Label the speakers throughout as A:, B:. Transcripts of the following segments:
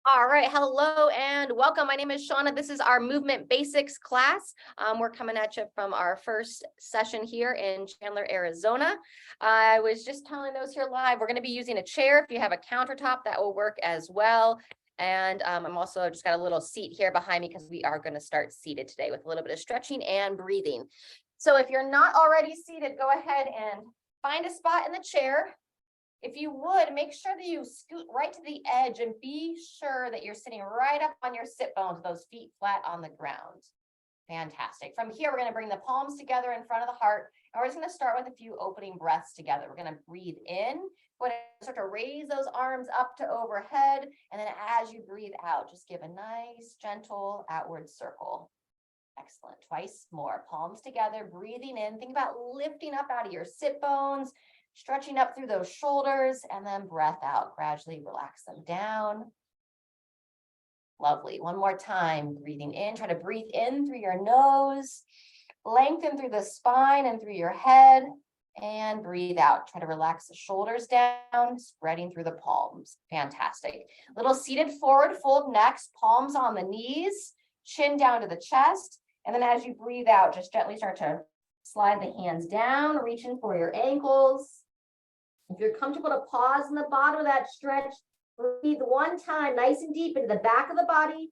A: All right, hello and welcome. My name is Shauna. This is our movement basics class. We're coming at you from our first session here in Chandler, Arizona. I was just telling those here live, we're going to be using a chair. If you have a countertop, that will work as well. And I'm also just got a little seat here behind me because we are going to start seated today with a little bit of stretching and breathing. So if you're not already seated, go ahead and find a spot in the chair. If you would, make sure that you scoot right to the edge and be sure that you're sitting right up on your sit bones, those feet flat on the ground. Fantastic. From here, we're going to bring the palms together in front of the heart. And we're just going to start with a few opening breaths together. We're going to breathe in. Go ahead and start to raise those arms up to overhead. And then as you breathe out, just give a nice, gentle outward circle. Excellent. Twice more. Palms together, breathing in. Think about lifting up out of your sit bones, stretching up through those shoulders, and then breath out. Gradually relax them down. Lovely. One more time. Breathing in. Try to breathe in through your nose. Lengthen through the spine and through your head. And breathe out. Try to relax the shoulders down, spreading through the palms. Fantastic. Little seated forward fold next. Palms on the knees. Chin down to the chest. And then as you breathe out, just gently start to slide the hands down, reaching for your ankles. If you're comfortable to pause in the bottom of that stretch, breathe one time, nice and deep into the back of the body.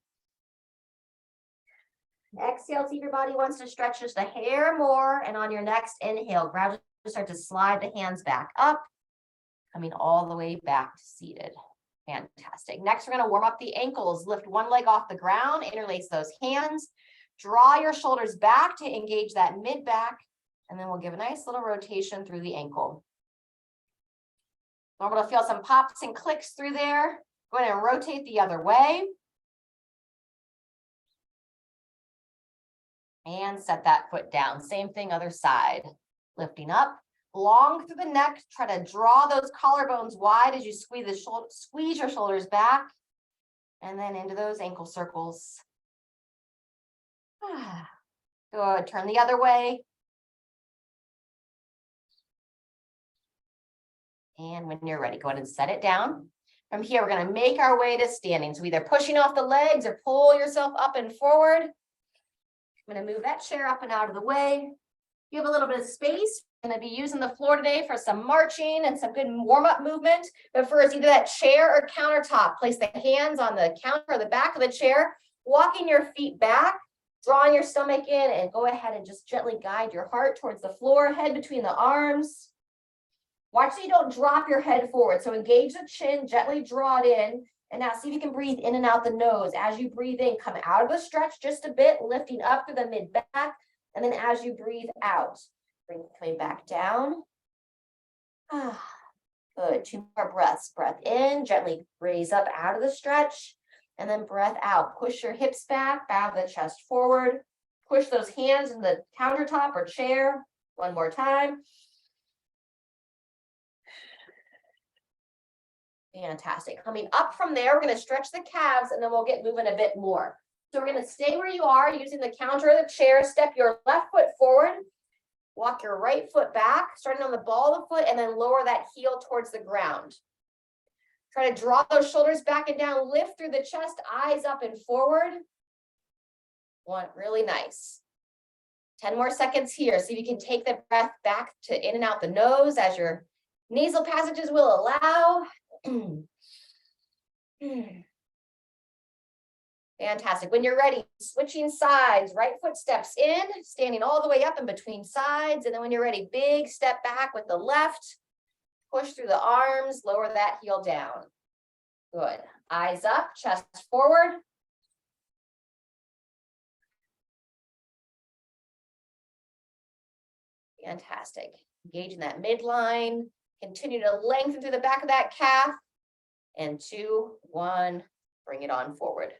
A: Exhale, see if your body wants to stretch just a hair more. And on your next inhale, gradually start to slide the hands back up, coming all the way back to seated. Fantastic. Next, we're going to warm up the ankles. Lift one leg off the ground, interlace those hands. Draw your shoulders back to engage that mid back. And then we'll give a nice little rotation through the ankle. Normal to feel some pops and clicks through there. Go ahead and rotate the other way. And set that foot down. Same thing, other side. Lifting up, long through the neck. Try to draw those collarbones wide as you squeeze your shoulders back. And then into those ankle circles. Good. Turn the other way. And when you're ready, go ahead and set it down. From here, we're going to make our way to standing. So either pushing off the legs or pull yourself up and forward. I'm going to move that chair up and out of the way. You have a little bit of space. I'm going to be using the floor today for some marching and some good warm-up movement. But first, either that chair or countertop. Place the hands on the counter or the back of the chair, walking your feet back, drawing your stomach in, and go ahead and just gently guide your heart towards the floor, head between the arms. Watch so you don't drop your head forward. So engage the chin, gently draw it in. And now see if you can breathe in and out the nose. As you breathe in, come out of the stretch just a bit, lifting up through the mid-back. And then as you breathe out, bring the way back down. Good. 2 more breaths. Breath in, gently raise up out of the stretch. And then breath out. Push your hips back, bow the chest forward. Push those hands in the countertop or chair. One more time. Fantastic. Coming up from there, we're going to stretch the calves and then we'll get moving a bit more. So we're going to stay where you are using the counter or the chair. Step your left foot forward. Walk your right foot back, starting on the ball of the foot, and then lower that heel towards the ground. Try to draw those shoulders back and down. Lift through the chest, eyes up and forward. One, really nice. 10 more seconds here. See if you can take the breath back to in and out the nose as your nasal passages will allow. Fantastic. When you're ready, switching sides, right foot steps in, standing all the way up in between sides. And then when you're ready, big step back with the left, push through the arms, lower that heel down. Good. Eyes up, chest forward. Fantastic. Engaging that midline. Continue to lengthen through the back of that calf. And 2, 1, bring it on forward.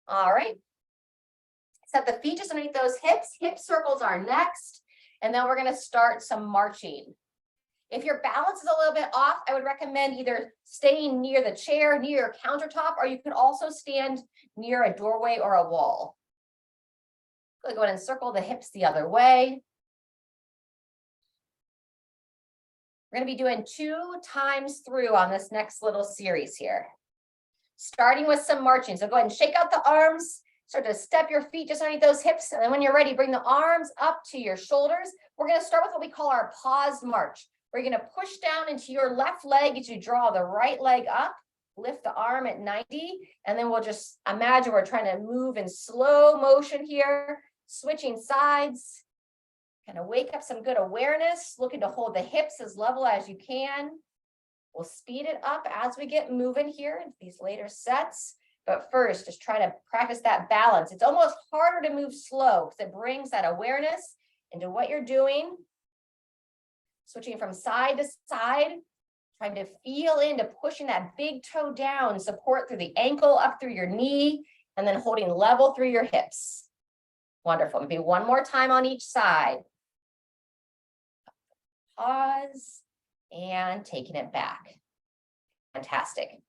A: All right. Set the feet just underneath those hips. Hip circles are next. And then we're going to start some marching. If your balance is a little bit off, I would recommend either staying near the chair, near your countertop, or you can also stand near a doorway or a wall. Go ahead and circle the hips the other way. We're going to be doing 2 times through on this next little series here. starting with some marching. So go ahead and shake out the arms, start to step your feet just underneath those hips. And then when you're ready, bring the arms up to your shoulders. We're going to start with what we call our paused march. We're going to push down into your left leg as you draw the right leg up, lift the arm at 90. And then we'll just imagine we're trying to move in slow motion here, switching sides. Kind of wake up some good awareness, looking to hold the hips as level as you can. We'll speed it up as we get moving here into these later sets. But first, just try to practice that balance. It's almost harder to move slow because it brings that awareness into what you're doing. Switching from side to side, trying to feel into pushing that big toe down, support through the ankle, up through your knee, and then holding level through your hips. Wonderful. Maybe one more time on each side. Pause and taking it back. Fantastic.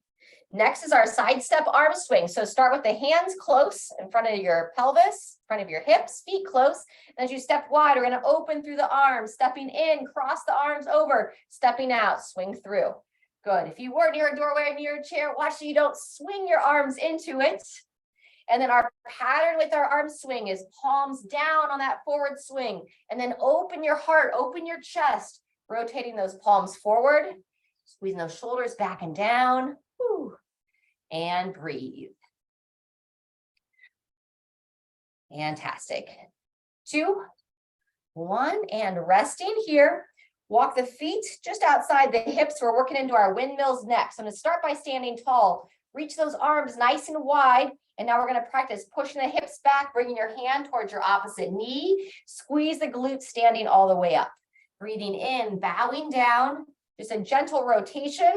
A: Next is our side step arm swing. So start with the hands close in front of your pelvis, in front of your hips, feet close. And as you step wide, we're going to open through the arms, stepping in, cross the arms over, stepping out, swing through. Good. If you were near a doorway or near a chair, watch so you don't swing your arms into it. And then our pattern with our arm swing is palms down on that forward swing. And then open your heart, open your chest, rotating those palms forward, squeezing those shoulders back and down. Whew. And breathe. Fantastic. 2, 1, and resting here. Walk the feet just outside the hips. We're working into our windmills next. So I'm going to start by standing tall. Reach those arms nice and wide. And now we're going to practice pushing the hips back, bringing your hand towards your opposite knee. Squeeze the glutes standing all the way up. Breathing in, bowing down. Just a gentle rotation,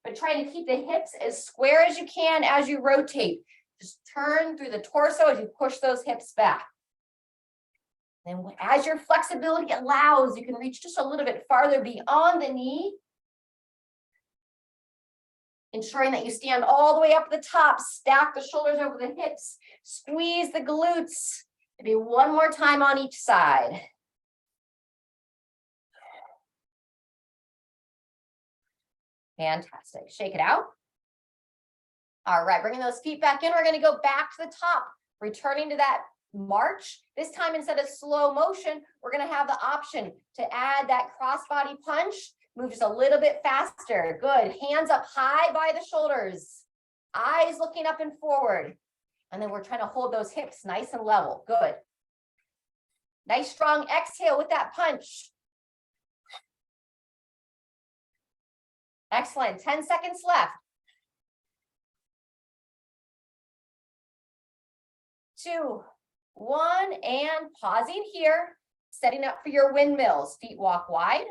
A: but trying to keep the hips as square as you can as you rotate. Just turn through the torso as you push those hips back. And as your flexibility allows, you can reach just a little bit farther beyond the knee. Ensuring that you stand all the way up at the top, stack the shoulders over the hips, squeeze the glutes. Maybe one more time on each side. Fantastic. Shake it out. All right, bringing those feet back in. We're going to go back to the top, returning to that march. This time, instead of slow motion, we're going to have the option to add that crossbody punch. Move just a little bit faster. Good. Hands up high by the shoulders. Eyes looking up and forward. And then we're trying to hold those hips nice and level. Good. Nice strong exhale with that punch. Excellent. 10 seconds left. 2, 1, and pausing here. Setting up for your windmills. Feet walk wide.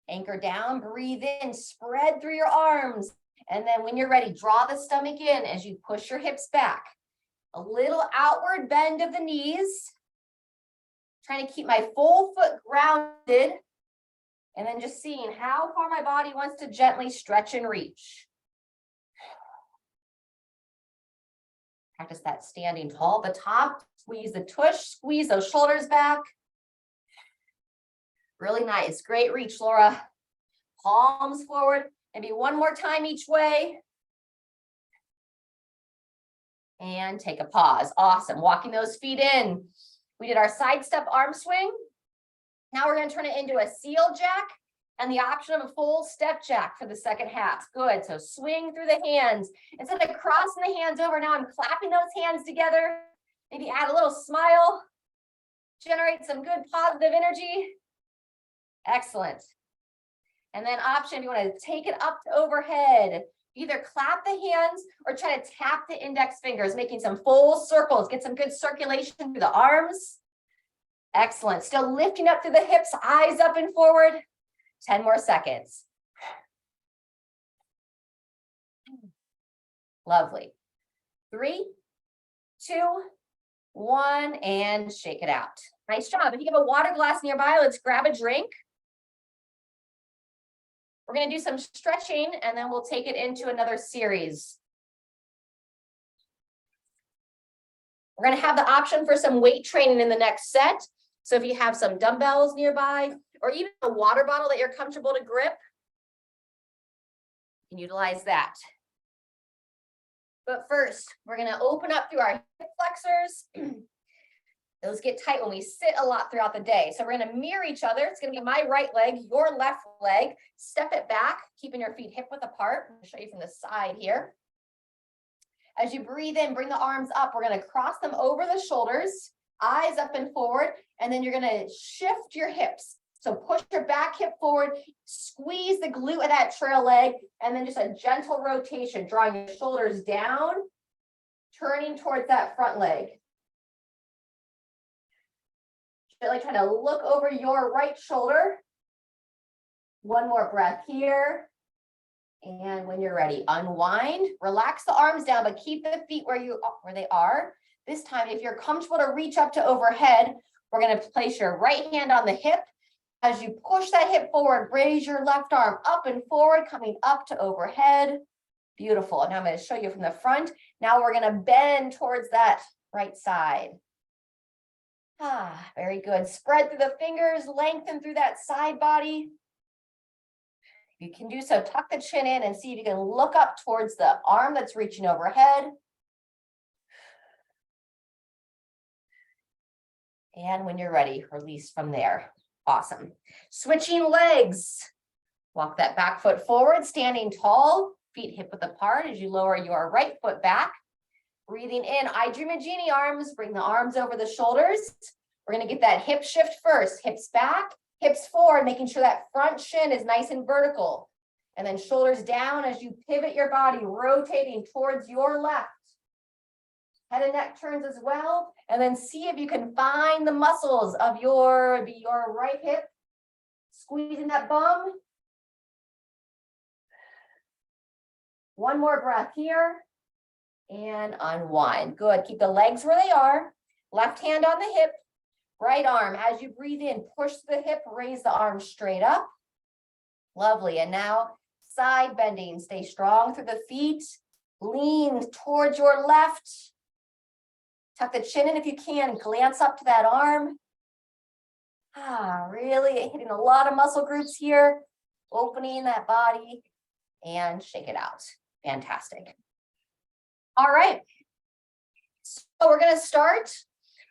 A: Anchor down, breathe in, spread through your arms. And then when you're ready, draw the stomach in as you push your hips back. A little outward bend of the knees. Trying to keep my full foot grounded. And then just seeing how far my body wants to gently stretch and reach. Practice that standing tall at the top. Squeeze the tush, squeeze those shoulders back. Really nice. Great reach, Laura. Palms forward. Maybe one more time each way. And take a pause. Awesome. Walking those feet in. We did our side step arm swing. Now we're going to turn it into a seal jack and the option of a full step jack for the second half. Good. So swing through the hands. Instead of crossing the hands over, now I'm clapping those hands together. Maybe add a little smile. Generate some good positive energy. Excellent. And then option, if you want to take it up to overhead, either clap the hands or try to tap the index fingers, making some full circles, get some good circulation through the arms. Excellent. Still lifting up through the hips, eyes up and forward. 10 more seconds. Lovely. 3, 2, 1, and shake it out. Nice job. If you have a water glass nearby, let's grab a drink. We're going to do some stretching and then we'll take it into another series. We're going to have the option for some weight training in the next set. So if you have some dumbbells nearby or even a water bottle that you're comfortable to grip, you can utilize that. But first, we're gonna open up through our hip flexors. Those get tight when we sit a lot throughout the day. So we're gonna mirror each other. It's gonna be my right leg, your left leg. Step it back, keeping your feet hip width apart. I'll show you from the side here. As you breathe in, bring the arms up. We're gonna cross them over the shoulders, eyes up and forward, and then you're gonna shift your hips. So push your back hip forward, squeeze the glute of that trail leg, and then just a gentle rotation, drawing your shoulders down, turning towards that front leg. Like trying to look over your right shoulder. One more breath here. And when you're ready, unwind, relax the arms down, but keep the feet where they are. This time, if you're comfortable to reach up to overhead, we're going to place your right hand on the hip. As you push that hip forward, raise your left arm up and forward, coming up to overhead. Beautiful. Now I'm going to show you from the front. Now we're going to bend towards that right side. Very good. Spread through the fingers, lengthen through that side body. You can do so, tuck the chin in and see if you can look up towards the arm that's reaching overhead. And when you're ready, release from there. Awesome. Switching legs. Walk that back foot forward, standing tall, feet hip width apart as you lower your right foot back. Breathing in, I Dream a Genie arms, bring the arms over the shoulders. We're gonna get that hip shift first, hips back, hips forward, making sure that front shin is nice and vertical. And then shoulders down as you pivot your body, rotating towards your left. Head and neck turns as well. And then see if you can find the muscles of your right hip. Squeezing that bum. One more breath here. And unwind. Good. Keep the legs where they are. Left hand on the hip. Right arm. As you breathe in, push the hip, raise the arm straight up. Lovely. And now side bending. Stay strong through the feet. Lean towards your left. Tuck the chin in if you can. Glance up to that arm. Really hitting a lot of muscle groups here. Opening that body and shake it out. Fantastic. All right. So we're going to start.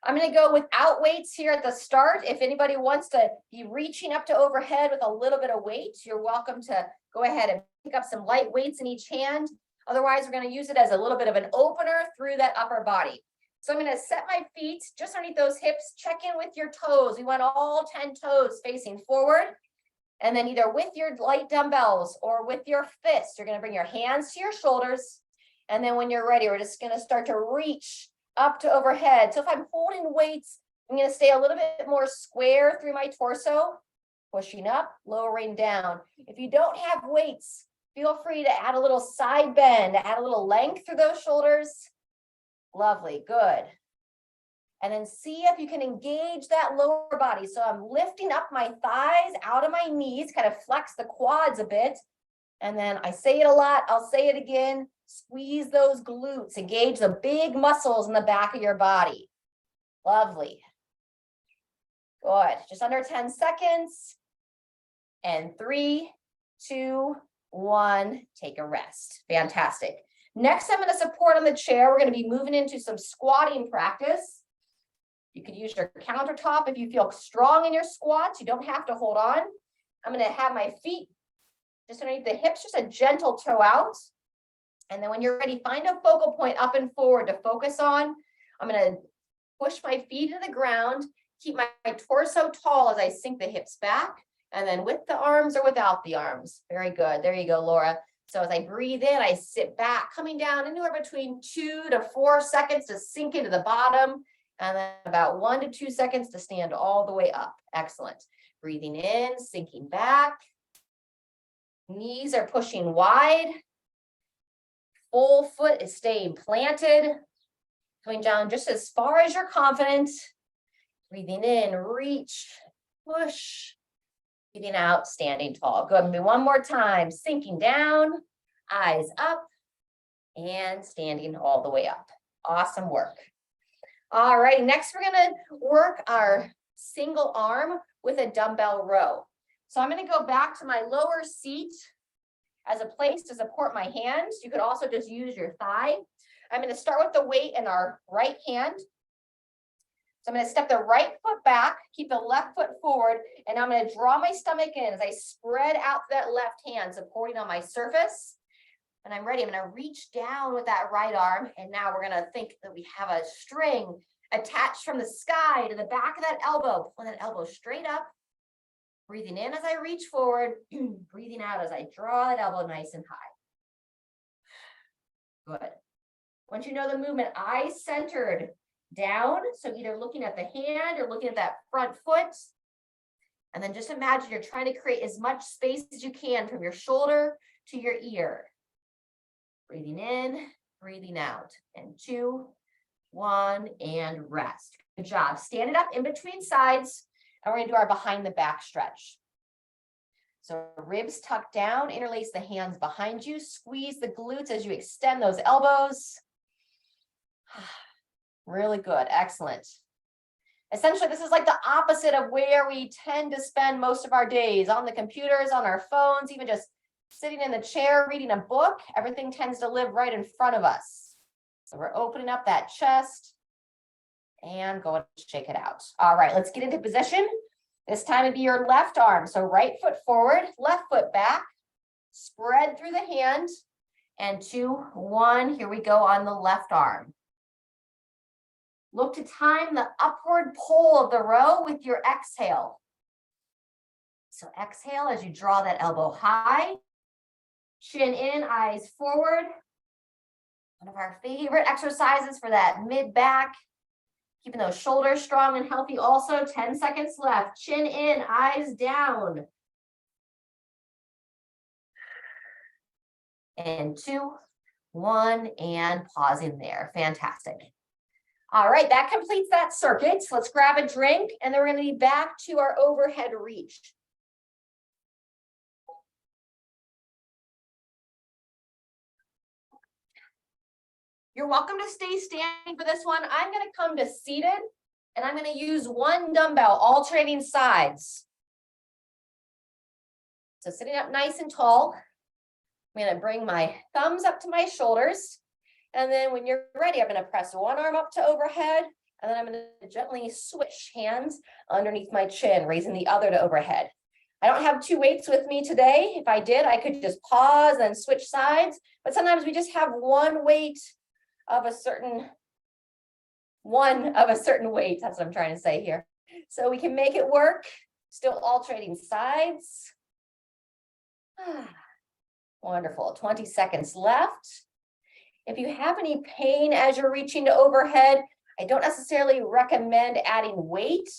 A: I'm going to go without weights here at the start. If anybody wants to be reaching up to overhead with a little bit of weight, you're welcome to go ahead and pick up some light weights in each hand. Otherwise, we're going to use it as a little bit of an opener through that upper body. So I'm going to set my feet just underneath those hips. Check in with your toes. We want all 10 toes facing forward. And then either with your light dumbbells or with your fists, you're going to bring your hands to your shoulders. And then when you're ready, we're just going to start to reach up to overhead. So if I'm holding weights, I'm going to stay a little bit more square through my torso, pushing up, lowering down. If you don't have weights, feel free to add a little side bend, add a little length through those shoulders. Lovely, good. And then see if you can engage that lower body. So I'm lifting up my thighs out of my knees, kind of flex the quads a bit. And then I say it a lot, I'll say it again. Squeeze those glutes, engage the big muscles in the back of your body. Lovely. Good, just under 10 seconds. And 3, 2, 1, take a rest. Fantastic. Next, I'm going to support on the chair. We're going to be moving into some squatting practice. You could use your countertop if you feel strong in your squats. You don't have to hold on. I'm going to have my feet just underneath the hips, just a gentle toe out. And then when you're ready, find a focal point up and forward to focus on. I'm going to push my feet to the ground, keep my torso tall as I sink the hips back, and then with the arms or without the arms. Very good. There you go, Laura. So as I breathe in, I sit back, coming down anywhere between 2 to 4 seconds to sink into the bottom, and then about 1 to 2 seconds to stand all the way up. Excellent. Breathing in, sinking back. Knees are pushing wide. Full foot is staying planted. Coming down just as far as you're confident. Breathing in, reach, push. Breathing out, standing tall. Good. Maybe one more time. Sinking down, eyes up, and standing all the way up. Awesome work. All right, next we're going to work our single arm with a dumbbell row. So I'm going to go back to my lower seat as a place to support my hands. You could also just use your thigh. I'm going to start with the weight in our right hand. So I'm going to step the right foot back, keep the left foot forward, and I'm going to draw my stomach in as I spread out that left hand, supporting on my surface. And I'm ready. I'm going to reach down with that right arm. And now we're going to think that we have a string attached from the sky to the back of that elbow. Pull that elbow straight up. Breathing in as I reach forward, breathing out as I draw that elbow nice and high. Good. Once you know the movement, eyes centered down. So either looking at the hand or looking at that front foot. And then just imagine you're trying to create as much space as you can from your shoulder to your ear. Breathing in, breathing out. And 2, 1, and rest. Good job. Stand it up in between sides. And we're going to do our behind the back stretch. So ribs tucked down, interlace the hands behind you, squeeze the glutes as you extend those elbows. Really good. Excellent. Essentially, this is like the opposite of where we tend to spend most of our days, on the computers, on our phones, even just sitting in the chair, reading a book. Everything tends to live right in front of us. So we're opening up that chest. And go and shake it out. All right, let's get into position. This time it'd be your left arm. So right foot forward, left foot back, spread through the hand, and 2, 1, here we go on the left arm. Look to time the upward pull of the row with your exhale. So exhale as you draw that elbow high, chin in, eyes forward. One of our favorite exercises for that mid-back. Keeping those shoulders strong and healthy also. 10 seconds left. Chin in, eyes down. And 2, 1, and pausing there. Fantastic. All right, that completes that circuit. So let's grab a drink, and then we're going to be back to our overhead reach. You're welcome to stay standing for this one. I'm going to come to seated, and I'm going to use one dumbbell, alternating sides. So sitting up nice and tall, I'm going to bring my thumbs up to my shoulders. And then when you're ready, I'm going to press one arm up to overhead, and then I'm going to gently switch hands underneath my chin, raising the other to overhead. I don't have 2 weights with me today. If I did, I could just pause and switch sides. But sometimes we just have one weight of a certain weight. That's what I'm trying to say here. So we can make it work, still alternating sides. Wonderful. 20 seconds left. If you have any pain as you're reaching to overhead, I don't necessarily recommend adding weight.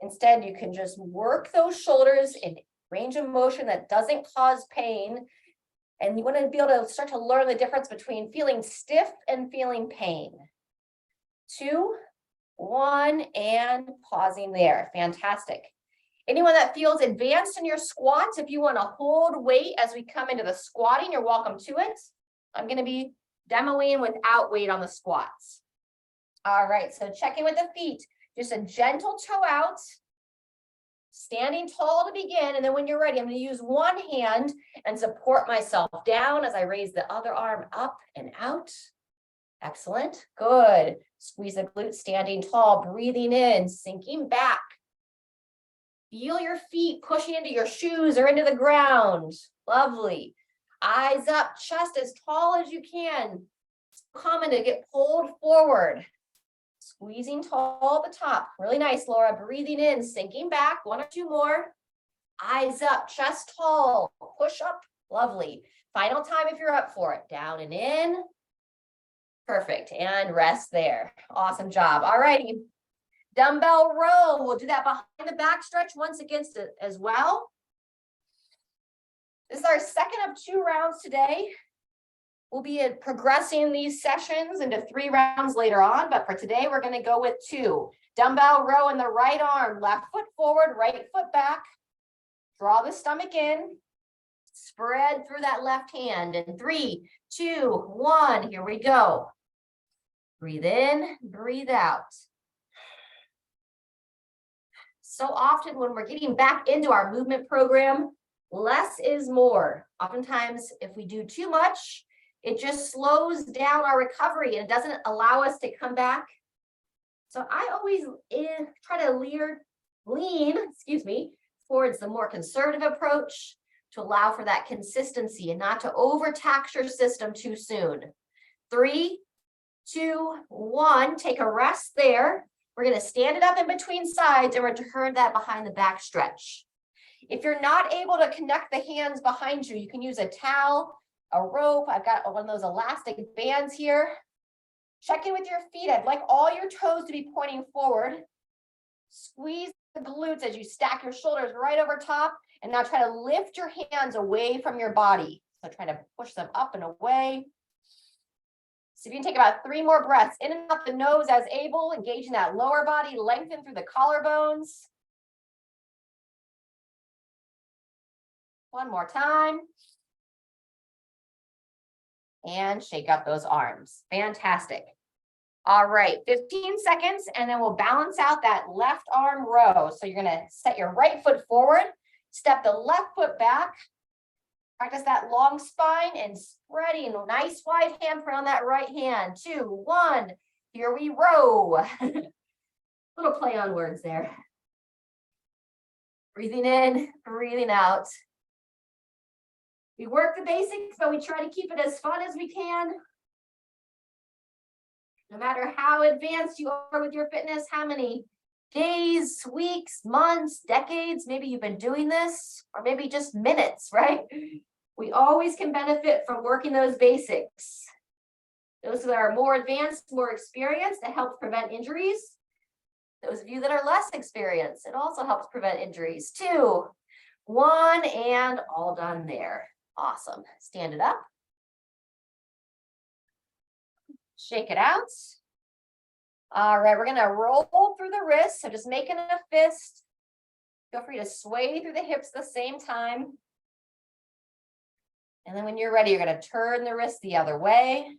A: Instead, you can just work those shoulders in range of motion that doesn't cause pain. And you want to be able to start to learn the difference between feeling stiff and feeling pain. 2, 1, and pausing there. Fantastic. Anyone that feels advanced in your squats, if you want to hold weight as we come into the squatting, you're welcome to it. I'm going to be demoing without weight on the squats. All right, so checking with the feet. Just a gentle toe out. Standing tall to begin, and then when you're ready, I'm going to use one hand and support myself down as I raise the other arm up and out. Excellent. Good. Squeeze the glutes, standing tall, breathing in, sinking back. Feel your feet pushing into your shoes or into the ground. Lovely. Eyes up, chest as tall as you can. It's common to get pulled forward. Squeezing tall at the top. Really nice, Laura. Breathing in, sinking back. 1 or 2 more. Eyes up, chest tall. Push up. Lovely. Final time if you're up for it. Down and in. Perfect. And rest there. Awesome job. All righty. Dumbbell row. We'll do that behind the back stretch once against it as well. This is our second of 2 rounds today. We'll be progressing these sessions into 3 rounds later on, but for today, we're going to go with 2. Dumbbell row in the right arm, left foot forward, right foot back. Draw the stomach in. Spread through that left hand. In 3, 2, 1, here we go. Breathe in, breathe out. So often when we're getting back into our movement program, less is more. Oftentimes, if we do too much, It just slows down our recovery and it doesn't allow us to come back. So I always try to lean towards the more conservative approach to allow for that consistency and not to overtax your system too soon. 3, 2, 1, take a rest there. We're going to stand it up in between sides and return that behind the back stretch. If you're not able to connect the hands behind you, you can use a towel, a rope. I've got one of those elastic bands here. Check in with your feet. I'd like all your toes to be pointing forward. Squeeze the glutes as you stack your shoulders right over top. And now try to lift your hands away from your body. So try to push them up and away. So if you can take about 3 more breaths, in and out the nose as able, engaging that lower body, lengthen through the collarbones. One more time. And shake out those arms. Fantastic. All right, 15 seconds, and then we'll balance out that left arm row. So you're gonna set your right foot forward, step the left foot back, practice that long spine and spreading, nice wide handprint on that right hand. 2, 1, here we row. Little play on words there. Breathing in, breathing out. We work the basics, but we try to keep it as fun as we can. No matter how advanced you are with your fitness, how many days, weeks, months, decades, maybe you've been doing this, or maybe just minutes, right? We always can benefit from working those basics. Those that are more advanced, more experienced, it helps prevent injuries. Those of you that are less experienced, it also helps prevent injuries. 2, 1, and all done there. Awesome. Stand it up. Shake it out. All right, we're going to roll through the wrists. So just making a fist. Feel free to sway through the hips at the same time. And then when you're ready, you're going to turn the wrist the other way.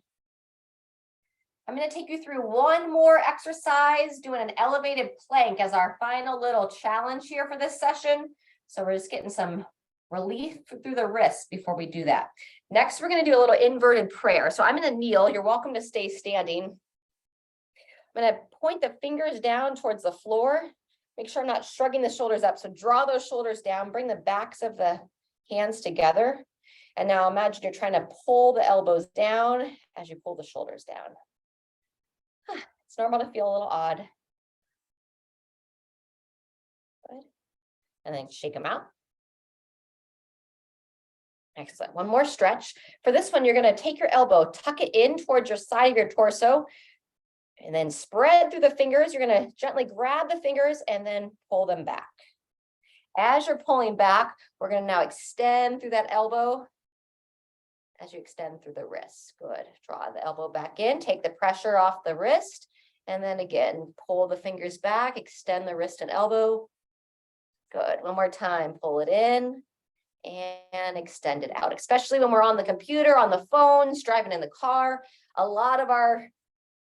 A: I'm going to take you through one more exercise, doing an elevated plank as our final little challenge here for this session. So we're just getting some relief through the wrists before we do that. Next, we're going to do a little inverted prayer. So I'm going to kneel. You're welcome to stay standing. I'm going to point the fingers down towards the floor. Make sure I'm not shrugging the shoulders up. So draw those shoulders down, bring the backs of the hands together. And now imagine you're trying to pull the elbows down as you pull the shoulders down. It's normal to feel a little odd. Good. And then shake them out. Excellent. One more stretch. For this one, you're going to take your elbow, tuck it in towards your side of your torso, and then spread through the fingers. You're going to gently grab the fingers and then pull them back. As you're pulling back, we're going to now extend through that elbow as you extend through the wrist. Good. Draw the elbow back in, take the pressure off the wrist, and then again, pull the fingers back, extend the wrist and elbow. Good. One more time, pull it in and extend it out, especially when we're on the computer, on the phones, driving in the car. A lot of our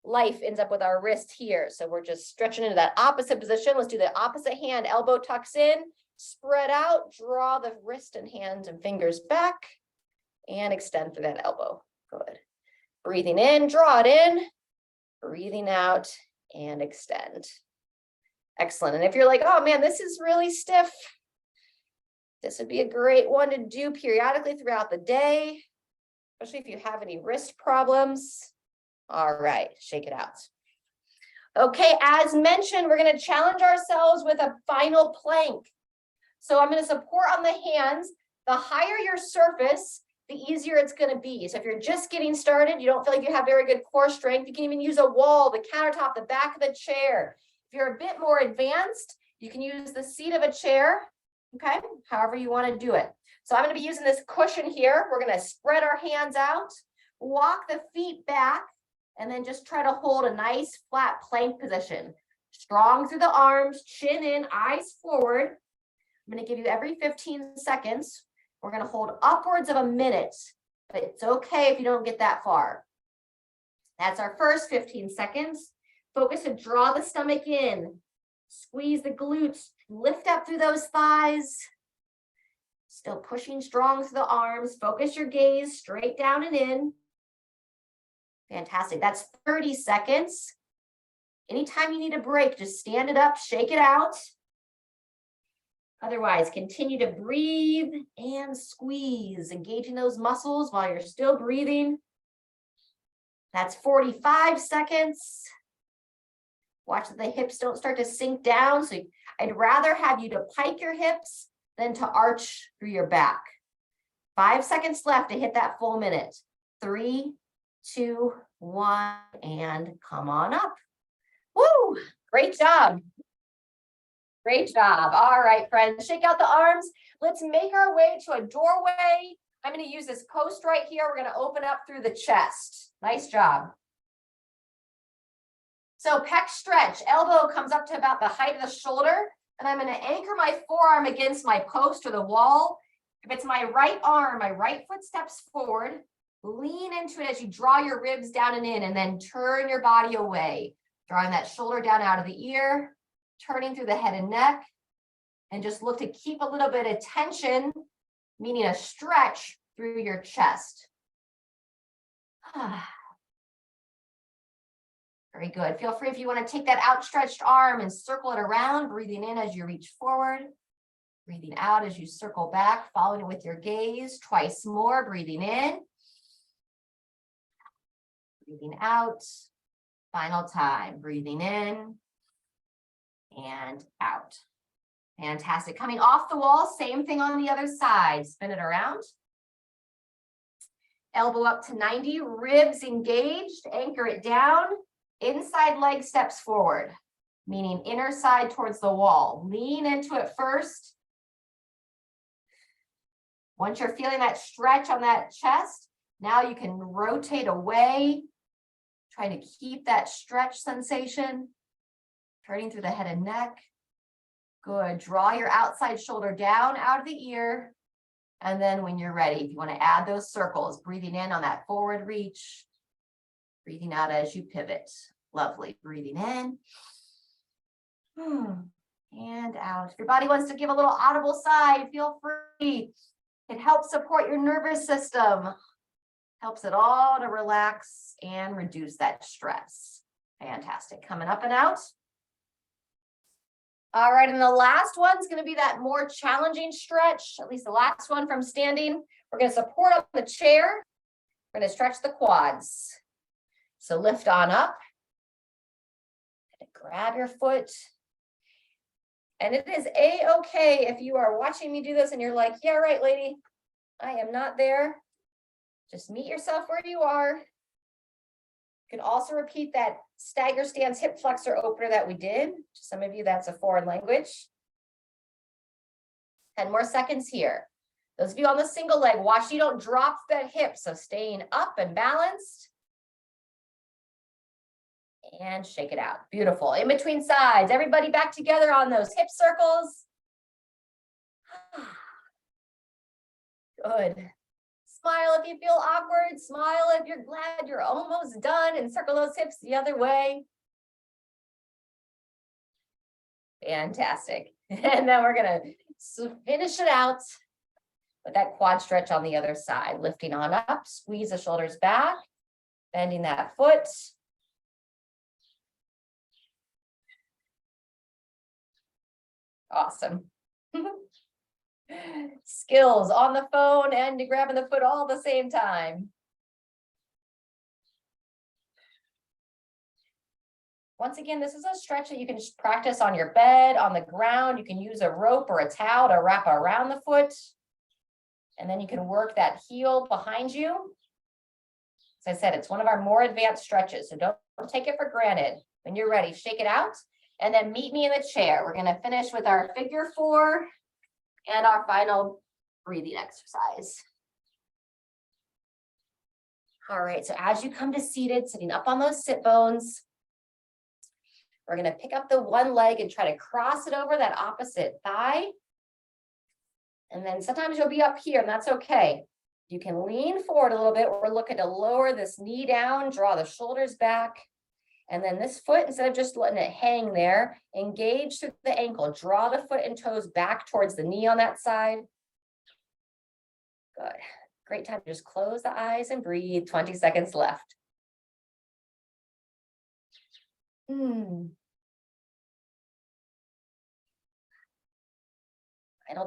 A: life ends up with our wrist here. So we're just stretching into that opposite position. Let's do the opposite hand, elbow tucks in, spread out, draw the wrist and hands and fingers back, and extend through that elbow. Good. Breathing in, draw it in, breathing out, and extend. Excellent. And if you're like, oh man, this is really stiff, this would be a great one to do periodically throughout the day, especially if you have any wrist problems. All right, shake it out. Okay, as mentioned, we're going to challenge ourselves with a final plank. So I'm going to support on the hands. The higher your surface, the easier it's going to be. So if you're just getting started, you don't feel like you have very good core strength, you can even use a wall, the countertop, the back of the chair. If you're a bit more advanced, you can use the seat of a chair, okay? However you want to do it. So I'm going to be using this cushion here. We're going to spread our hands out, walk the feet back, and then just try to hold a nice flat plank position. Strong through the arms, chin in, eyes forward. I'm going to give you every 15 seconds. We're going to hold upwards of a minute, but it's okay if you don't get that far. That's our first 15 seconds. Focus to draw the stomach in, squeeze the glutes, lift up through those thighs. Still pushing strong through the arms. Focus your gaze straight down and in. Fantastic. That's 30 seconds. Anytime you need a break, just stand it up, shake it out. Otherwise, continue to breathe and squeeze, engaging those muscles while you're still breathing. That's 45 seconds. Watch that the hips don't start to sink down. So I'd rather have you to pike your hips than to arch through your back. 5 seconds left to hit that full minute. 3, 2, 1, and come on up. Woo! Great job. Great job. All right, friends, shake out the arms. Let's make our way to a doorway. I'm going to use this post right here. We're going to open up through the chest. Nice job. So pec stretch, elbow comes up to about the height of the shoulder, and I'm going to anchor my forearm against my post or the wall. If it's my right arm, my right foot steps forward, lean into it as you draw your ribs down and in, and then turn your body away, drawing that shoulder down out of the ear, turning through the head and neck, and just look to keep a little bit of tension, meaning a stretch through your chest. Very good. Feel free if you want to take that outstretched arm and circle it around, breathing in as you reach forward, breathing out as you circle back, following it with your gaze. Twice more, breathing in, breathing out. Final time, breathing in and out. Fantastic. Coming off the wall, same thing on the other side. Spin it around. Elbow up to 90, ribs engaged, anchor it down. Inside leg steps forward, meaning inner side towards the wall. Lean into it first. Once you're feeling that stretch on that chest, now you can rotate away. Try to keep that stretch sensation. Turning through the head and neck. Good. Draw your outside shoulder down out of the ear. And then when you're ready, if you want to add those circles, breathing in on that forward reach. Breathing out as you pivot. Lovely. Breathing in. And out. If your body wants to give a little audible sigh, feel free. It helps support your nervous system. Helps it all to relax and reduce that stress. Fantastic. Coming up and out. All right, and the last one's going to be that more challenging stretch, at least the last one from standing. We're going to support up the chair. We're going to stretch the quads. So lift on up. Grab your foot. And it is a-okay if you are watching me do this and you're like, yeah, right, lady, I am not there. Just meet yourself where you are. You can also repeat that stagger stance hip flexor opener that we did. To some of you, that's a foreign language. 10 more seconds here. Those of you on the single leg, watch you don't drop that hip. So staying up and balanced. And shake it out. Beautiful. In between sides, everybody back together on those hip circles. Good. Smile if you feel awkward. Smile if you're glad you're almost done, and circle those hips the other way. Fantastic. And then we're going to finish it out with that quad stretch on the other side. Lifting on up, squeeze the shoulders back, bending that foot. Awesome. Skills on the phone and grabbing the foot all at the same time. Once again, this is a stretch that you can practice on your bed, on the ground. You can use a rope or a towel to wrap around the foot. And then you can work that heel behind you. As I said, it's one of our more advanced stretches, so don't take it for granted. When you're ready, shake it out. And then meet me in the chair. We're going to finish with our figure 4 and our final breathing exercise. All right, so as you come to seated, sitting up on those sit bones, we're going to pick up the one leg and try to cross it over that opposite thigh. And then sometimes you'll be up here, and that's okay. You can lean forward a little bit. We're looking to lower this knee down, draw the shoulders back. And then this foot, instead of just letting it hang there, engage through the ankle. Draw the foot and toes back towards the knee on that side. Good. Great time to just close the eyes and breathe. 20 seconds left. Final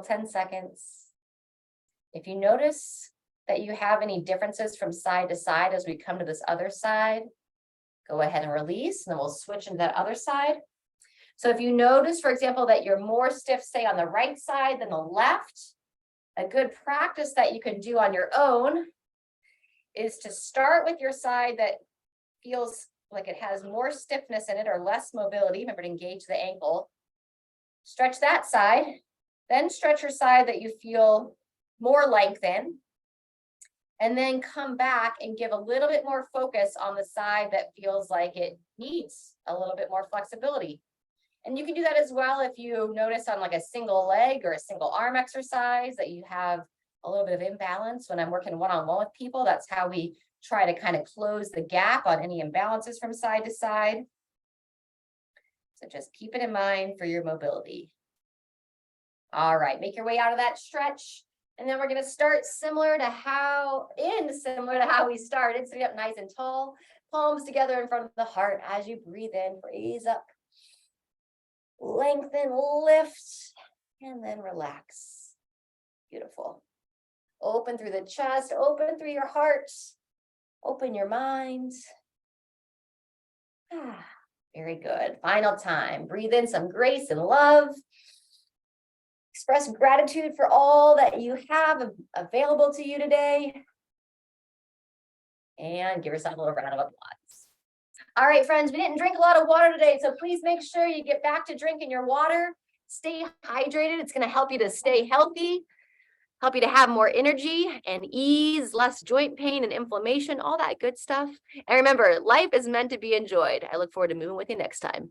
A: 10 seconds. If you notice that you have any differences from side to side as we come to this other side, go ahead and release, and then we'll switch into that other side. So if you notice, for example, that you're more stiff, say on the right side than the left, a good practice that you can do on your own is to start with your side that feels like it has more stiffness in it or less mobility. Remember to engage the ankle. Stretch that side, then stretch your side that you feel more length in, and then come back and give a little bit more focus on the side that feels like it needs a little bit more flexibility. And you can do that as well if you notice on like a single leg or a single arm exercise that you have a little bit of imbalance. When I'm working one-on-one with people, that's how we try to kind of close the gap on any imbalances from side to side. So just keep it in mind for your mobility. All right, make your way out of that stretch. And then we're going to start similar to how we started. Sitting up nice and tall, palms together in front of the heart as you breathe in, raise up. Lengthen, lift, and then relax. Beautiful. Open through the chest, open through your heart, open your mind. Very good. Final time. Breathe in some grace and love. Express gratitude for all that you have available to you today. And give yourself a little round of applause. All right, friends, we didn't drink a lot of water today, so please make sure you get back to drinking your water. Stay hydrated. It's going to help you to stay healthy, help you to have more energy and ease, less joint pain and inflammation, all that good stuff. And remember, life is meant to be enjoyed. I look forward to moving with you next time.